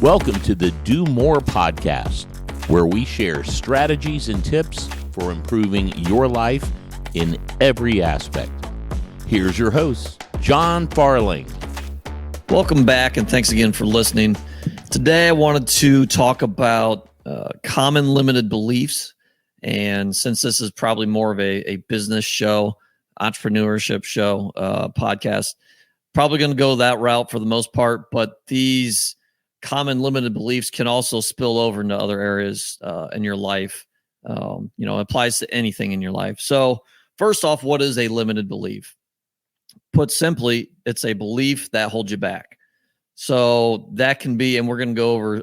Welcome to the Do More podcast, where we share strategies and tips for improving your life in every aspect. Here's your host, John Farling. Welcome back, and thanks again for listening. Today, I wanted to talk about common limited beliefs. And since this is probably more of a business show, entrepreneurship show, podcast, probably going to go that route for the most part. But these common limited beliefs can also spill over into other areas in your life. It applies to anything in your life. So first off, what is a limited belief? Put simply, it's a belief that holds you back. So that can be, and we're going to go over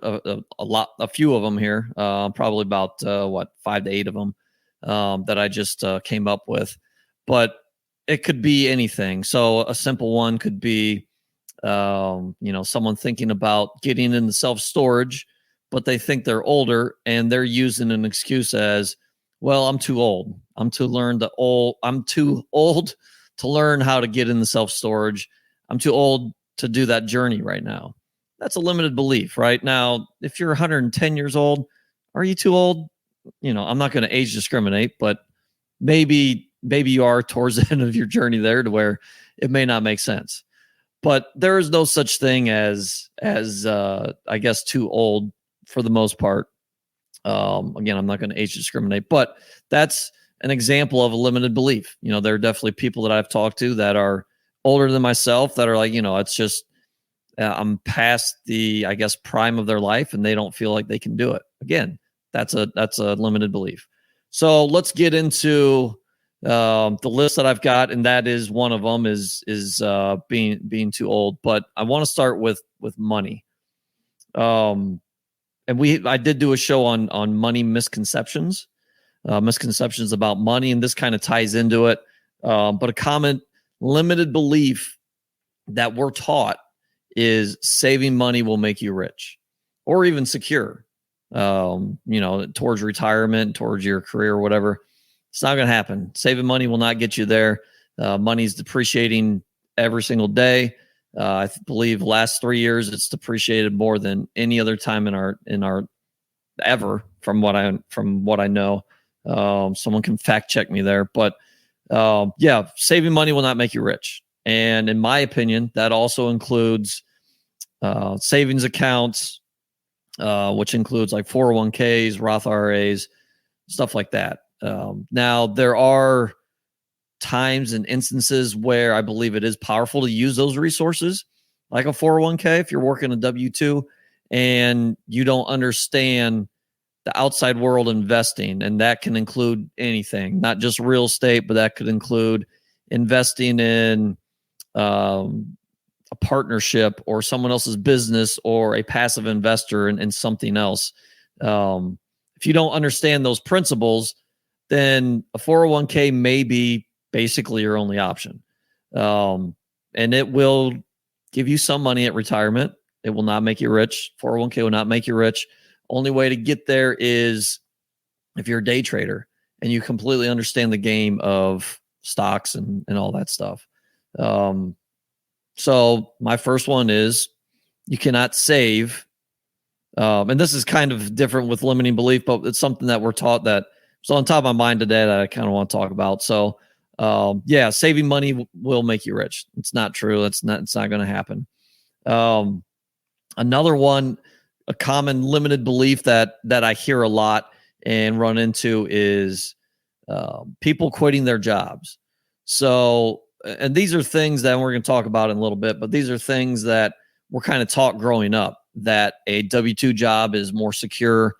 a few of them here, probably about 5 to 8 of them that I just came up with. But it could be anything. So a simple one could be, someone thinking about getting into self-storage, but they think they're older and they're using an excuse as, well, I'm too old. I'm too old to learn how to get into self-storage. I'm too old to do that journey right now. That's a limited belief, right? Now, if you're 110 years old, are you too old? I'm not going to age discriminate, but maybe you are towards the end of your journey there to where it may not make sense. But there is no such thing as I guess, too old for the most part. Again, I'm not going to age discriminate, but that's an example of a limited belief. There are definitely people that I've talked to that are older than myself that are like, it's just, I'm past the, I guess, prime of their life and they don't feel like they can do it. Again, that's a limited belief. So let's get into the list that I've got, and that is one of them is being too old. But I want to start with money. And I did do a show on money misconceptions about money, and this kind of ties into it. But a common limited belief that we're taught is saving money will make you rich or even secure, towards retirement, towards your career or whatever. It's not going to happen. Saving money will not get you there. Money's depreciating every single day. I believe the last 3 years it's depreciated more than any other time in our ever, from what I know. Someone can fact check me there, but saving money will not make you rich. And in my opinion, that also includes savings accounts, which includes like 401ks, Roth IRAs, stuff like that. Now, there are times and instances where I believe it is powerful to use those resources, like a 401k if you're working a W-2 and you don't understand the outside world investing. And that can include anything, not just real estate, but that could include investing in a partnership or someone else's business or a passive investor in something else. If you don't understand those principles, then a 401k may be basically your only option. And it will give you some money at retirement. It will not make you rich. 401k will not make you rich. Only way to get there is if you're a day trader and you completely understand the game of stocks and all that stuff. So my first one is you cannot save. And this is kind of different with limiting belief, but it's something that we're taught that is on top of my mind today that I kind of want to talk about. So saving money will make you rich. It's not true. It's not going to happen. Another one, a common limited belief that I hear a lot and run into is people quitting their jobs. So, and these are things that we're going to talk about in a little bit, but these are things that we're kind of taught growing up, that a W-2 job is more secure.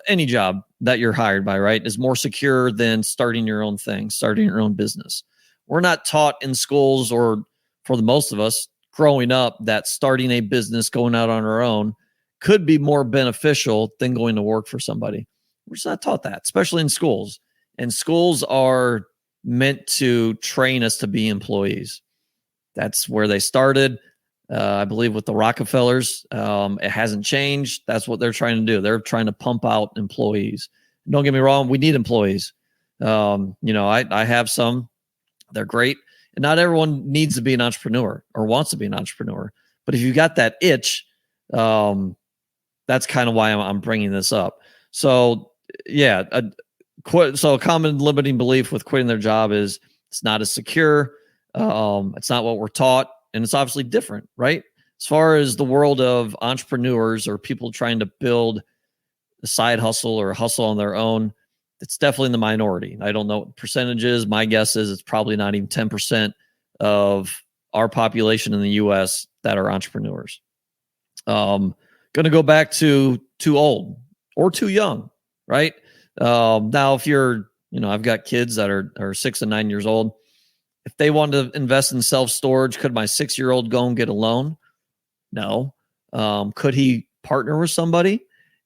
Any job that you're hired by, right, is more secure than starting your own thing, starting your own business. We're not taught in schools, or for the most of us growing up, that starting a business, going out on our own, could be more beneficial than going to work for somebody. We're just not taught that, especially in schools. And schools are meant to train us to be employees. That's where they started. I believe with the Rockefellers, it hasn't changed. That's what they're trying to do. They're trying to pump out employees. Don't get me wrong. We need employees. I have some, they're great. And not everyone needs to be an entrepreneur or wants to be an entrepreneur. But if you got that itch, That's kind of why I'm bringing this up. So yeah, so a common limiting belief with quitting their job is it's not as secure. It's not what we're taught, and it's obviously different, right? As far as the world of entrepreneurs or people trying to build a side hustle or a hustle on their own, it's definitely in the minority. I don't know what the percentage is. My guess is it's probably not even 10% of our population in the U.S. that are entrepreneurs. Going to go back to too old or too young, right? Now, if you're, I've got kids that are 6 and 9 years old. If they want to invest in self-storage, could my 6-year-old go and get a loan? No. Could he partner with somebody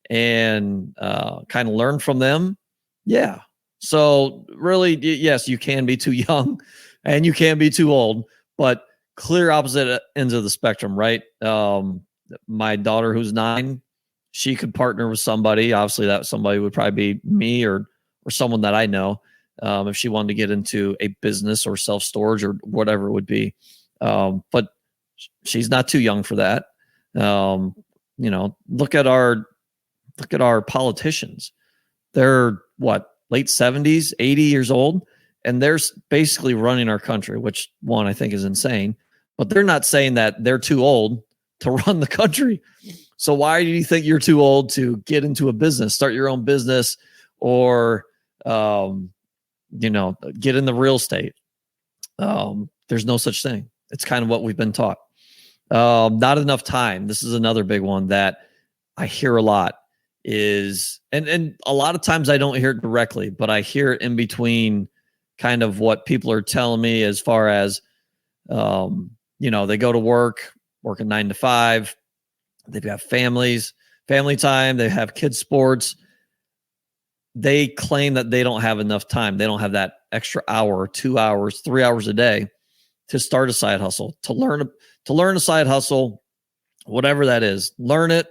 and kind of learn from them? Yeah. So really, yes, you can be too young and you can be too old, but clear opposite ends of the spectrum, right? My daughter, who's 9, she could partner with somebody. Obviously, that somebody would probably be me or someone that I know, if she wanted to get into a business or self-storage or whatever it would be. But she's not too young for that. Look at our politicians. They're late 70s, 80 years old, and they're basically running our country, which one I think is insane, but they're not saying that they're too old to run the country. So why do you think you're too old to get into a business, start your own business, or, get in the real estate? There's no such thing. It's kind of what we've been taught. Not enough time. This is another big one that I hear a lot is, and a lot of times I don't hear it directly, but I hear it in between kind of what people are telling me as far as, they go to work, working 9 to 5. They've got family time. They have kids' sports. They claim that they don't have enough time. They don't have that extra hour, 2 hours, 3 hours a day to start a side hustle, to learn a side hustle, whatever that is. Learn it,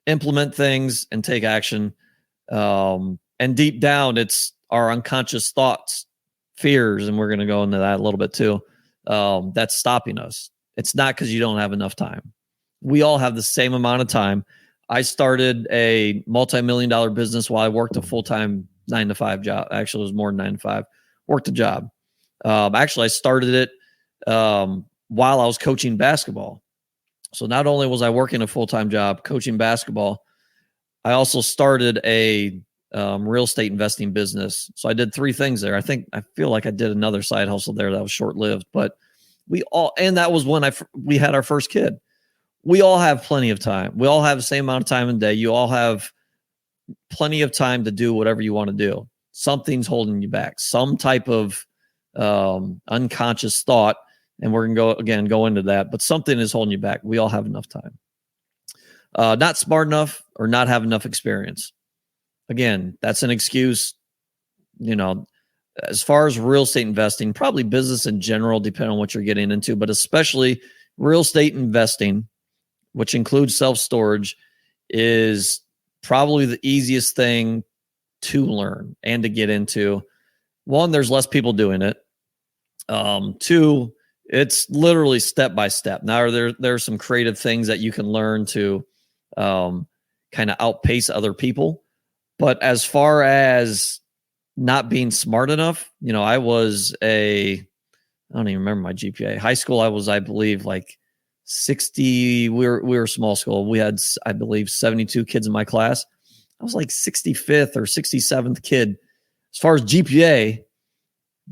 implement things, and take action. And deep down, it's our unconscious thoughts, fears, and we're going to go into that a little bit too. That's stopping us. It's not because you don't have enough time. We all have the same amount of time. I started a multi-million-dollar business while I worked a full-time 9 to 5 job. Actually, it was more than 9 to 5. Worked a job. Actually, I started it while I was coaching basketball. So not only was I working a full-time job coaching basketball, I also started a real estate investing business. So I did 3 things there. I feel like I did another side hustle there that was short-lived, but and that was when we had our first kid. We all have plenty of time. We all have the same amount of time in the day. You all have plenty of time to do whatever you want to do. Something's holding you back, some type of unconscious thought. And we're going to go into that, but something is holding you back. We all have enough time. Not smart enough or not have enough experience. Again, that's an excuse. As far as real estate investing, probably business in general, depending on what you're getting into, but especially real estate investing, which includes self-storage, is probably the easiest thing to learn and to get into. One, there's less people doing it. 2, it's literally step by step. Now, there are some creative things that you can learn to kind of outpace other people. But as far as not being smart enough, I don't even remember my GPA. High school, I believe, like 60. We were a small school. We had, I believe, 72 kids in my class. I was like 65th or 67th kid as far as GPA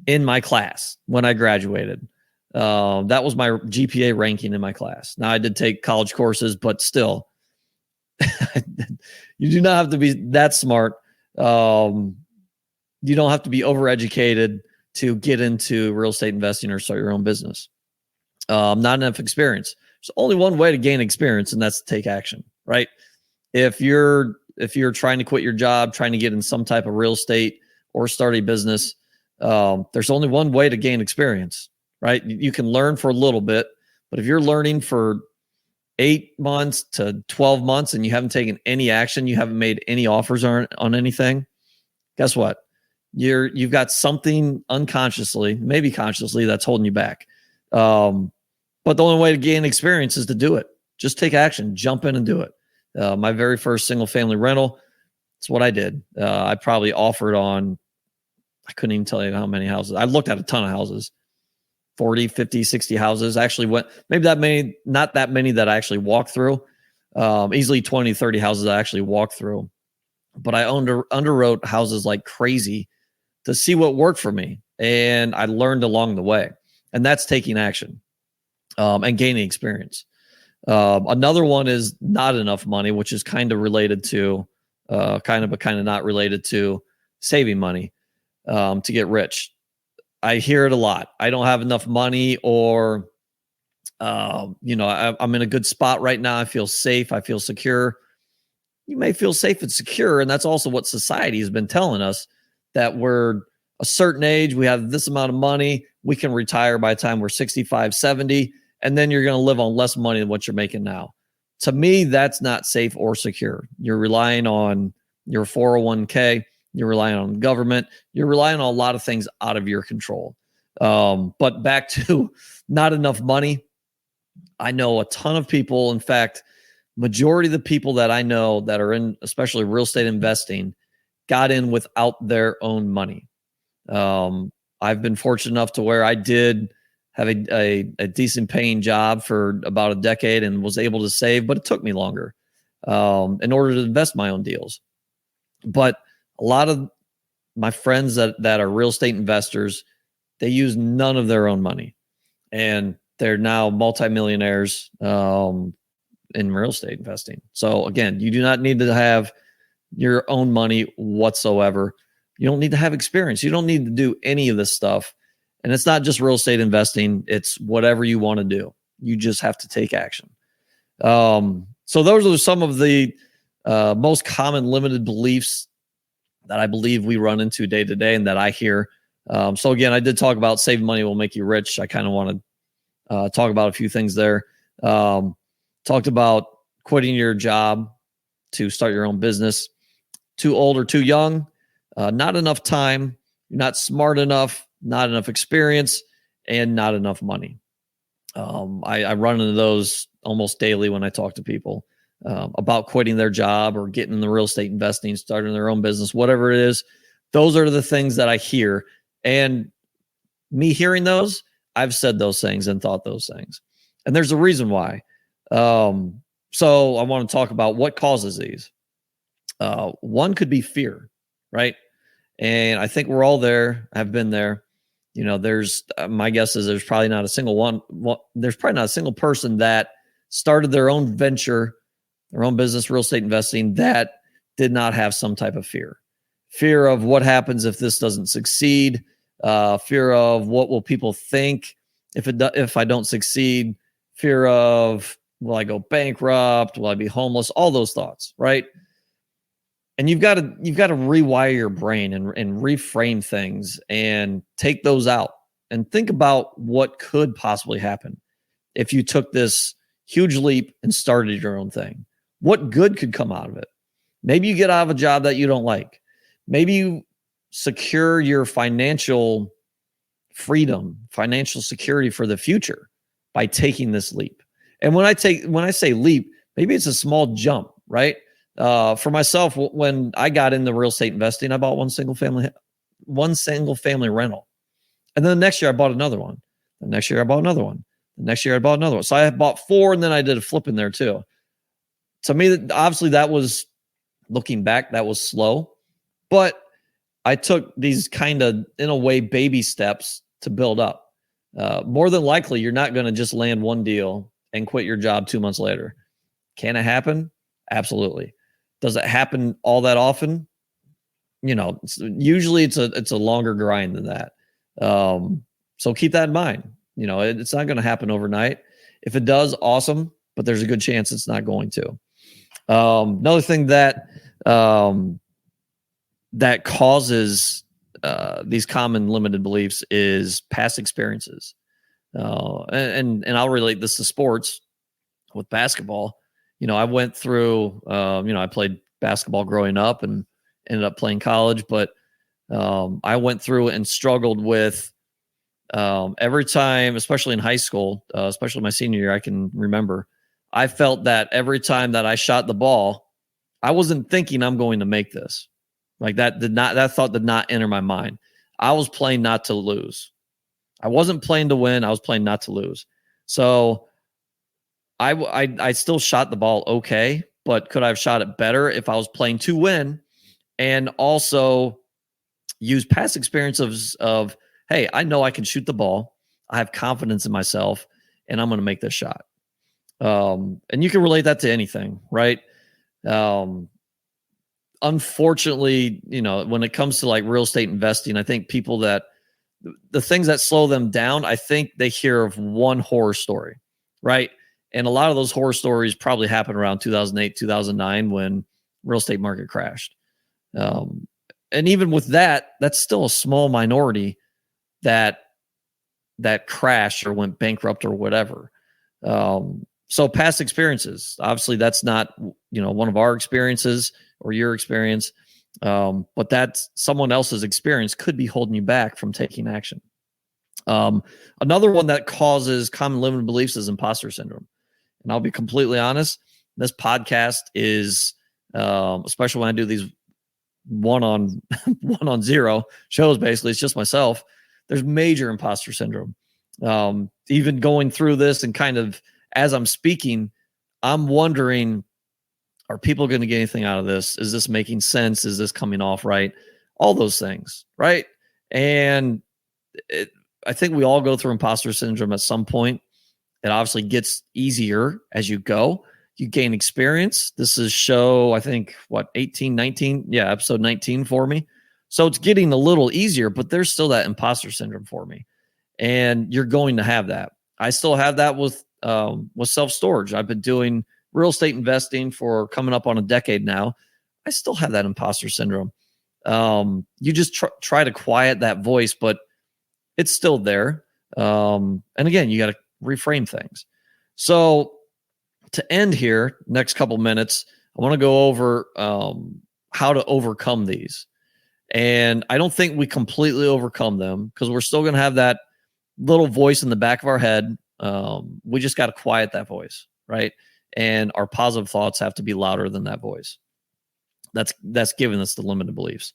in my class when I graduated. That was my GPA ranking in my class. Now, I did take college courses, but still, you do not have to be that smart. You don't have to be overeducated to get into real estate investing or start your own business. Not enough experience. There's only one way to gain experience, and that's to take action, right? If you're trying to quit your job, trying to get in some type of real estate or start a business, there's only one way to gain experience, right? You can learn for a little bit, but if you're learning for 8 months to 12 months and you haven't taken any action, you haven't made any offers on anything, guess what? You've got something unconsciously, maybe consciously, that's holding you back. But the only way to gain experience is to do it. Just take action, jump in and do it. My very first single family rental, that's what I did. I probably offered on, I couldn't even tell you how many houses. I looked at a ton of houses, 40, 50, 60 houses. I actually went, maybe that many, not that many that I actually walked through. Easily 20, 30 houses I actually walked through. But I underwrote houses like crazy to see what worked for me. And I learned along the way. And that's taking action and gaining experience. Another one is not enough money, which is kind of related to, kind of not related to saving money to get rich. I hear it a lot. I don't have enough money, or, I'm in a good spot right now. I feel safe. I feel secure. You may feel safe and secure. And that's also what society has been telling us, that we're a certain age, we have this amount of money, we can retire by the time we're 65, 70, and then you're going to live on less money than what you're making now. To me, that's not safe or secure. You're relying on your 401k, you're relying on government, you're relying on a lot of things out of your control. But back to not enough money. I know a ton of people, in fact, majority of the people that I know that are in, especially real estate investing, got in without their own money. I've been fortunate enough to where I did have a decent paying job for about a decade and was able to save, but it took me longer in order to invest my own deals. But a lot of my friends that are real estate investors, they use none of their own money, and they're now multimillionaires in real estate investing. So again, you do not need to have your own money whatsoever. You don't need to have experience. You don't need to do any of this stuff. And it's not just real estate investing. It's whatever you want to do. You just have to take action. So those are some of the most common limited beliefs that I believe we run into day to day and that I hear. So again, I did talk about saving money will make you rich. I kind of want to talk about a few things there. Talked about quitting your job to start your own business. Too old or too young, not enough time, you're not smart enough, not enough experience, and not enough money. I run into those almost daily when I talk to people about quitting their job or getting in the real estate investing, starting their own business, whatever it is. Those are the things that I hear. And me hearing those, I've said those things and thought those things. And there's a reason why. So I want to talk about what causes these. One could be fear, right? And I think we're all there. I've been there. There's my guess is there's probably not a single there's probably not a single person that started their own venture, their own business, real estate investing, that did not have some type of fear. Fear of what happens if this doesn't succeed. Fear of what will people think if I don't succeed. Fear of, will I go bankrupt? Will I be homeless? All those thoughts, right? And you've got to rewire your brain and reframe things and take those out and think about what could possibly happen if you took this huge leap and started your own thing. What good could come out of it? Maybe you get out of a job that you don't like. Maybe you secure your financial freedom, financial security for the future by taking this leap. And when I say leap, maybe it's a small jump, right? For myself, when I got into real estate investing, I bought one single family rental. And then the next year I bought another one. The next year I bought another one. The next year I bought another one. So I bought 4, and then I did a flip in there too. To me, obviously that was, looking back, that was slow, but I took these kind of, in a way, baby steps to build up. More than likely, you're not going to just land one deal and quit your job 2 months later. Can it happen? Absolutely. Does it happen all that often? Usually it's a longer grind than that. So keep that in mind. It's not going to happen overnight. If it does, awesome, but there's a good chance it's not going to. Another thing that causes these common limited beliefs is past experiences. And I'll relate this to sports with basketball. I went through, I played basketball growing up and ended up playing college, but I went through and struggled with every time, especially in high school, especially my senior year, I can remember I felt that every time that I shot the ball, I wasn't thinking I'm going to make this. Like that thought did not enter my mind. I was playing not to lose. I wasn't playing to win. I was playing not to lose. So I still shot the ball okay, but could I have shot it better if I was playing to win and also use past experience of hey, I know I can shoot the ball. I have confidence in myself, and I'm going to make this shot. And you can relate that to anything, right? Unfortunately, when it comes to like real estate investing, I think people that the things that slow them down, I think they hear of one horror story, right? And a lot of those horror stories probably happened around 2008, 2009 when real estate market crashed. And even with that, that's still a small minority that crashed or went bankrupt or whatever. So past experiences, obviously that's not, one of our experiences or your experience. But that's someone else's experience could be holding you back from taking action. Another one that causes common limiting beliefs is imposter syndrome. And I'll be completely honest, this podcast is, especially when I do these one on zero shows, basically, it's just myself. There's major imposter syndrome. Even going through this and kind of as I'm speaking, I'm wondering, are people going to get anything out of this? Is this making sense? Is this coming off right? All those things, right? And I think we all go through imposter syndrome at some point. It obviously gets easier as you go. You gain experience. This is show, I think, 18, 19? Yeah, episode 19 for me. So it's getting a little easier, but there's still that imposter syndrome for me. And you're going to have that. I still have that with self-storage. I've been doing real estate investing for coming up on a decade now. I still have that imposter syndrome. You just try to quiet that voice, but it's still there. And again, you got to reframe things. So to end here, next couple minutes, I want to go over how to overcome these. And I don't think we completely overcome them because we're still going to have that little voice in the back of our head. We just got to quiet that voice, right? And our positive thoughts have to be louder than that voice. That's giving us the limited beliefs.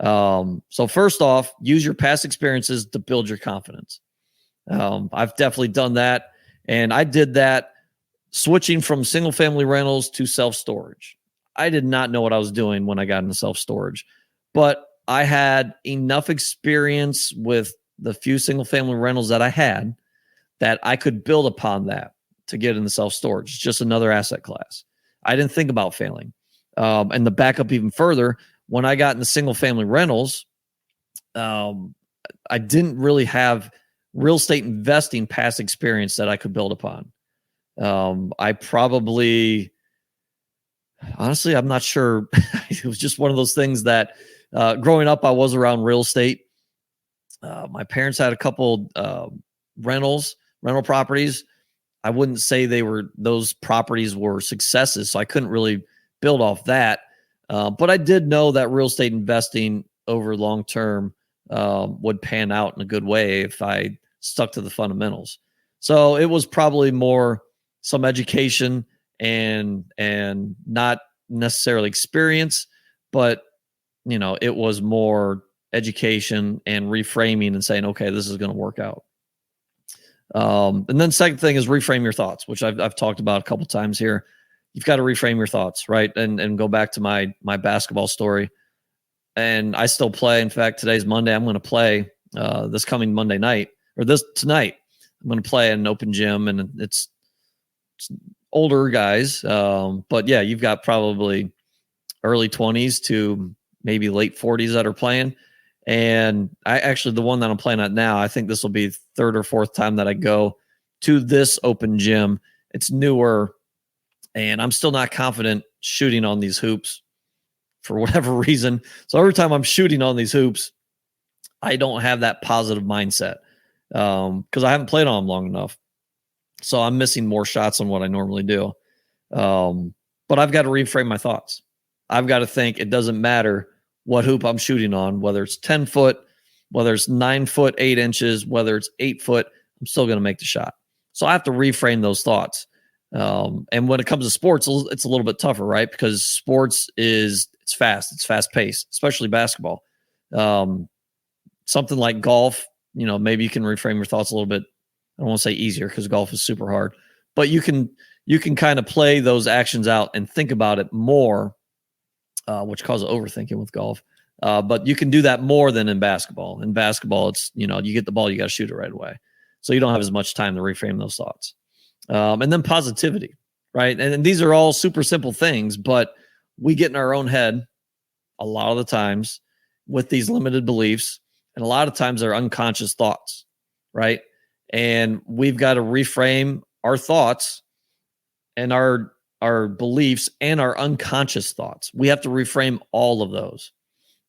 So first off, use your past experiences to build your confidence. I've definitely done that. And I did that switching from single family rentals to self-storage. I did not know what I was doing when I got into self-storage, but I had enough experience with the few single family rentals that I had that I could build upon that to get into self-storage. It's just another asset class. I didn't think about failing. And the backup even further, when I got into single family rentals, I didn't really have real estate investing past experience that I could build upon. I probably, honestly, I'm not sure. It was just one of those things that growing up, I was around real estate. My parents had a couple rental properties. I wouldn't say those properties were successes, so I couldn't really build off that. But I did know that real estate investing over long term would pan out in a good way if I stuck to the fundamentals. So it was probably more some education and not necessarily experience, but it was more education and reframing and saying, okay, this is going to work out. And then second thing is reframe your thoughts, which I've talked about a couple times here. You've got to reframe your thoughts, right? And go back to my basketball story. And I still play. In fact, today's Monday. I'm going to play this coming Monday night or tonight. I'm going to play at an open gym, and it's older guys. But yeah, you've got probably early 20s to maybe late 40s that are playing. And the one that I'm playing at now, I think this will be third or fourth time that I go to this open gym. It's newer, and I'm still not confident shooting on these hoops for whatever reason. So every time I'm shooting on these hoops, I don't have that positive mindset because I haven't played on them long enough. So I'm missing more shots than what I normally do. But I've got to reframe my thoughts. I've got to think it doesn't matter what hoop I'm shooting on, whether it's 10 foot, whether it's 9 foot, 8 inches, whether it's 8 foot, I'm still going to make the shot. So I have to reframe those thoughts. And when it comes to sports, it's a little bit tougher, right? Because sports it's fast paced, especially basketball. Something like golf, maybe you can reframe your thoughts a little bit. I don't want to say easier because golf is super hard, but you can kind of play those actions out and think about it more, which causes overthinking with golf. But you can do that more than in basketball. In basketball, it's, you get the ball, you got to shoot it right away. So you don't have as much time to reframe those thoughts. And then positivity, right? And these are all super simple things, but we get in our own head a lot of the times with these limited beliefs. And a lot of times they're unconscious thoughts, right? And we've got to reframe our thoughts and our beliefs and our unconscious thoughts. We have to reframe all of those.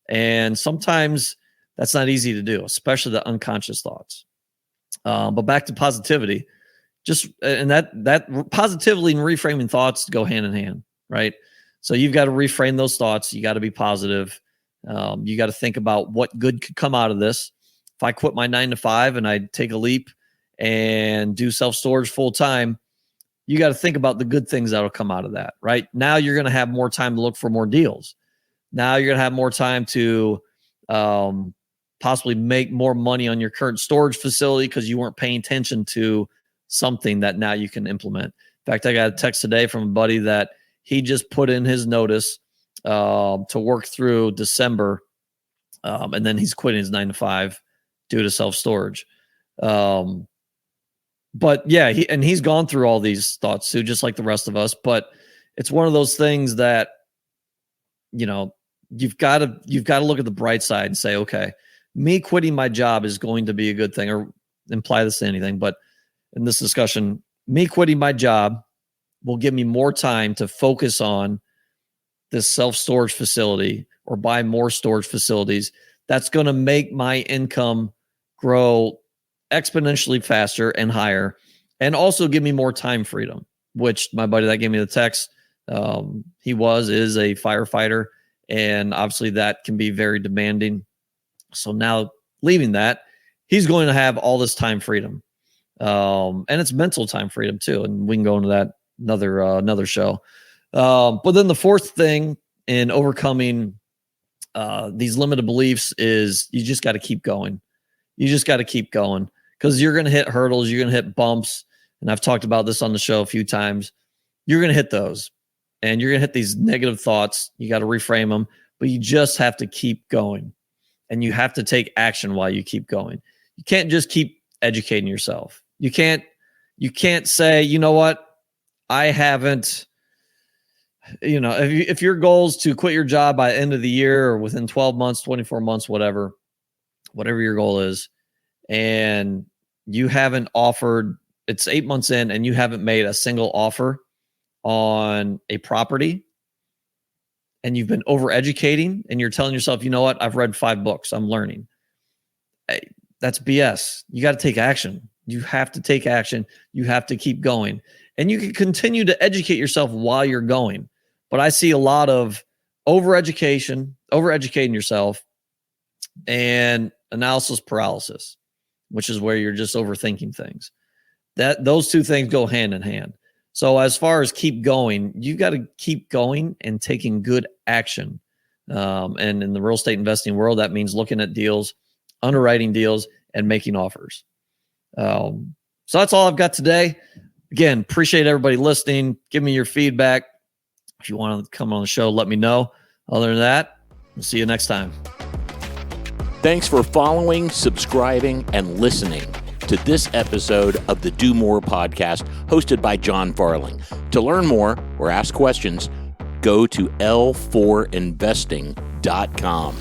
And sometimes that's not easy to do, especially the unconscious thoughts. But back to positivity, and that positively and reframing thoughts go hand in hand, right? So you've got to reframe those thoughts. You got to be positive. You got to think about what good could come out of this. If I quit my 9-to-5 and I take a leap and do self-storage full time, you got to think about the good things that'll come out of that, right? Now you're going to have more time to look for more deals. Now you're going to have more time to possibly make more money on your current storage facility because you weren't paying attention to something that now you can implement. In fact, I got a text today from a buddy that he just put in his notice to work through December, and then he's quitting his 9-to-5 due to self-storage. But yeah, he's gone through all these thoughts too, just like the rest of us. But it's one of those things that, you've got to look at the bright side and say, okay, me quitting my job is going to be a good thing, or imply this to anything. But in this discussion, me quitting my job will give me more time to focus on this self-storage facility or buy more storage facilities. That's going to make my income grow exponentially faster and higher, and also give me more time freedom, which my buddy that gave me the text, is a firefighter, and obviously that can be very demanding. So now leaving that, he's going to have all this time freedom, and it's mental time freedom too. And we can go into that another show. But then the fourth thing in overcoming these limited beliefs is you just got to keep going. You just got to keep going, because you're going to hit hurdles. You're going to hit bumps. And I've talked about this on the show a few times. You're going to hit those, and you're going to hit these negative thoughts. You got to reframe them, but you just have to keep going, and you have to take action while you keep going. You can't just keep educating yourself. You can't say, you know what? I haven't, if your goal is to quit your job by the end of the year or within 12 months, 24 months, whatever your goal is, and you haven't offered, it's 8 months in and you haven't made a single offer on a property, and you've been overeducating and you're telling yourself, you know what, I've read 5 books, I'm learning. That's BS. You got to take action. You have to take action. You have to keep going. And you can continue to educate yourself while you're going. But I see a lot of overeducating yourself, and analysis paralysis, which is where you're just overthinking things. Those two things go hand in hand. So as far as keep going, you've got to keep going and taking good action. And in the real estate investing world, that means looking at deals, underwriting deals, and making offers. So that's all I've got today. Again, appreciate everybody listening. Give me your feedback. If you want to come on the show, let me know. Other than that, we'll see you next time. Thanks for following, subscribing, and listening to this episode of the Do More podcast hosted by John Farling. To learn more or ask questions, go to l4investing.com.